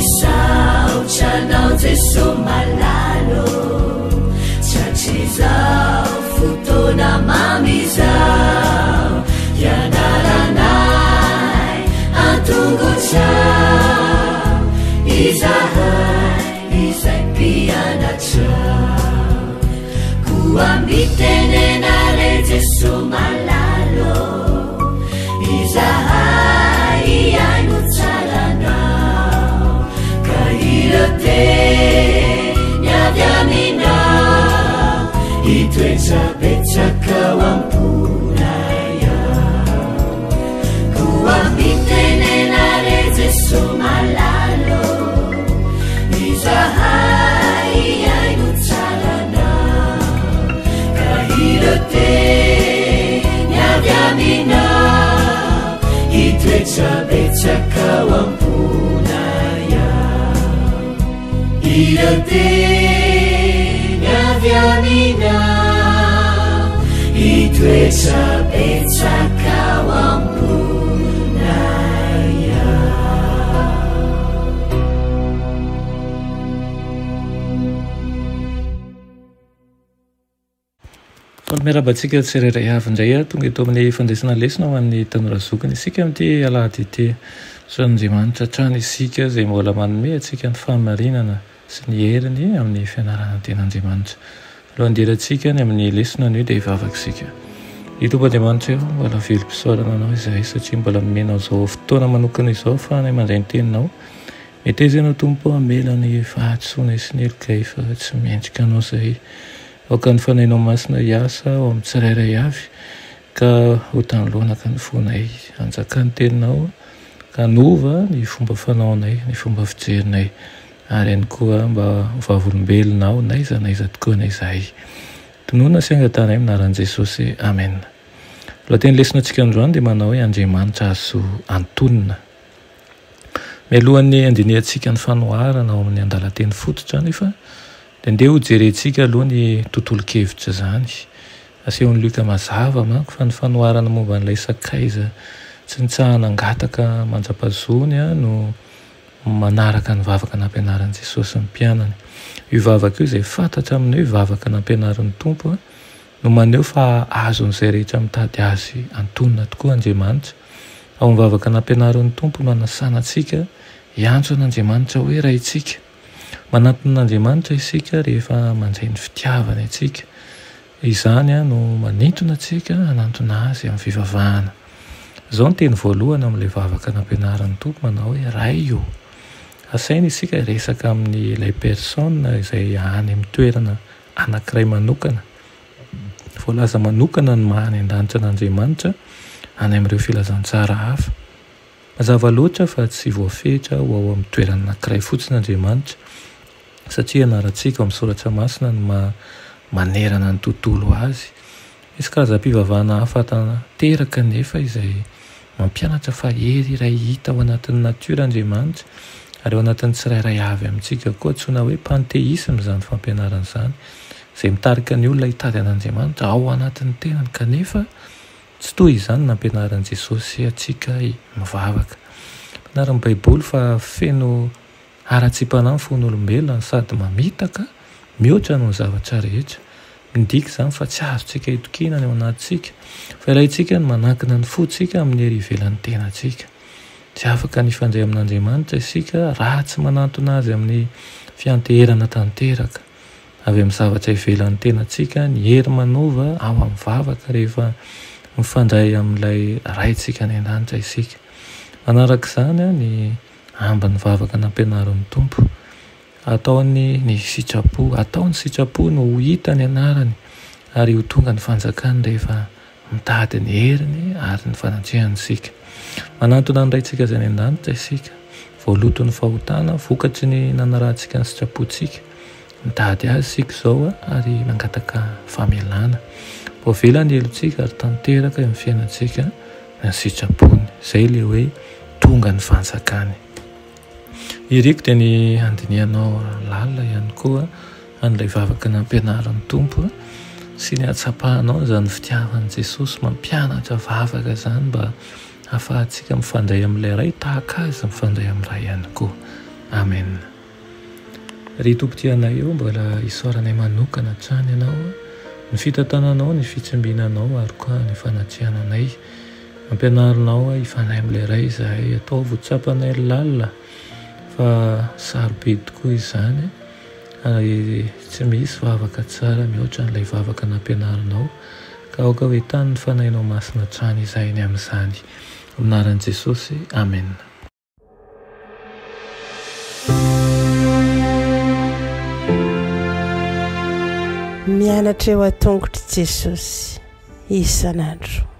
misaotranao jeso malalo tratrizao fotona mamizao ianaranay antongotrao izahay izay mpianatrao koambitenenare jeso malalo izahay iaino tsaranao ka irote niavy aminao itoetsapetsakao amponaya koambitenenare jeso malalo izahay iaino tsaranao ka irote niavy aminao itoetsapetsakao amponaya irote niavy aminao itoetsapetsakao amponaya. Miarabantsika tsereray avy indray tonga eto amin'ny fandraisana lesona ho an'ny tanora zokiny isika amin'ity alahady ity soan'andriamanitra trano isika izay mbola manome atsika ny fahamarinana sy ny heriny amin'ny fianarana ten'andriamanitra alohanderantsika ny amin'ny lesona ny hoe dia hivavaka isika itompandriamanitra eo mbola velom-pisaorana anao izahay satria mbola nomenao izao fotoana manokana izao ahafahanay mandray ny teninao mety izenao tompo amela ny fahatsoana sy ny elokay fa tsy mendrika anao izay aoka ny fanainao masina hiasa ao amin'ny tsirairay avy ka ho tanoloanaka ny fonay anjaka ny teninao ka nova ny fomba fanaonay ny fomba fijerinay ary ihany koa mba vavolombelonao naiza tokoa na izahay tonoana sy angatanay minaran'i Jesosy amen. Lohateny lesona antsika androany dia manao hoe Andriamanitra azo antonina. Mialohan'ny andiniantsika ny fanoharana ao amin'ny andalan-teny fototra nefa dia andeha ho jerentsika aloha ny tontolo-kevitra izany asehon'ny loka mazava manko fa ny fanoharana momba n'ilay sakaiza tsy nitsahana angataka manjapazony no manaraka ny vavaka nampianaran'i Jesosy ny mpianany. Io vavaka io izay fantatra amin'ny hoe vavaka nampianaran'ny tompo no maneho fa azo n'izay rehetra mitady azy antonina tokoa Andriamanitra. Ao amin'ny vavaka nampianaran'ny tompo no anasana antsika hiantso an'Andriamanitra hoe ray itsika. Manantona Andriamanitra isika rehefa mandray ny fitiavana itsika. Izany no manintona antsika hanantona azy amin'ny fivavahana. Izao ny teny voalohany amin'ilay vavaka nampianaran'ny tompo manao hoe ray io. Asaina isika resaka amin'ny ilay persona izay any amin'ny toerana anankiray manokana. Voalaza manokana ny mahany an-danitra an'Andriamanitra any amin'ireo filazantsara hafa. Mazava loatra fa tsy voafetra ho ao amin'ny toerana anankiray fotsiny Andriamanitra satria anarantsika amin'ny soratra masina ny manerana ny tontolo azy. Misy karazam-pivavahana hafa tanteraka nefa izay mampianatra fa hery iray hita ao anatin'ny natiora Andriamanitra ary ao anatin'ny tsirairay avy amintsika koa antsoina hoe panteisma izany fampianarana izany izay mitarika ny olona hitady an'Andriamanitra ao anatin'ny tenany kanefa tsy toy izany nampianaran'i Jesosy atsika mivavaka. Ampianaran'ny Baiboly fa feno ara-tsim-panahy ny fon'olombelona sady mamitaka mihoatra noho ny zavatra rehetra. Midika izany fa tsy azontsika hitokinana ao anatintsika fa ilayntsika ny manankina ny fontsika amin'ny hery ivelan'ny tenantsika. Tsy afaka nifandray amin'Andriamanitra isika raha tsy manantona azy amin'ny fianteherana tanteraka. Avy amin'ny zavatra ivelan'ny tenantsika ny hery manova ao amin'ny vavaka rehefa mifandray amin'ilay raintsika ny an-danitra isika. Manaraka izany ny amban'ny vavaka nampianaran'ny tompo. Ataony sitrapo no ho hita ny anarany ary ho tonga ny fanjakany rehefa mitady ny heriny ary ny fanatrehantsika. Manantona ny raintsika izay ny an-danitra isika. Voaloto ny fahotana vokatry ny nanarahantsika ny sitrapontsika. Mitady azy isika izao ary mangataka famelana. Voavela ny helontsika ary tanteraka amin'ny fiainantsika ny sitrapony. Izay ilay hoe tonga ny fanjakany. Iriko dia ny andinianao lalina ihany koa an'ilay vavaka nampianaran'ny tompo sy ny atsapahanao izany fitiavan'i Jesosy mampianatra vavaka izany mba ahafahantsika mifandray amin'ilay ray tahaka azy mifandray amin'ny ray ihany koa. amen. Ry tompotianay eo mbola isoranay manokana trany ianao ny fitantananao ny fitsimbiananao ary koa ny fanatsiananay ampianarinao ifanay amin'ilay ray izahay atao votsapanay lalina fa sarobe tokoa izany ary tsy misy vavaka tsara mihoatra n'ilay vavaka nampianarinao ka aoka hoe tany ny fanainao masina trany izay ny amin'izany aminaran'i Jesosy amen. Mianatra eo an-tongotra Jesosy isan'andro.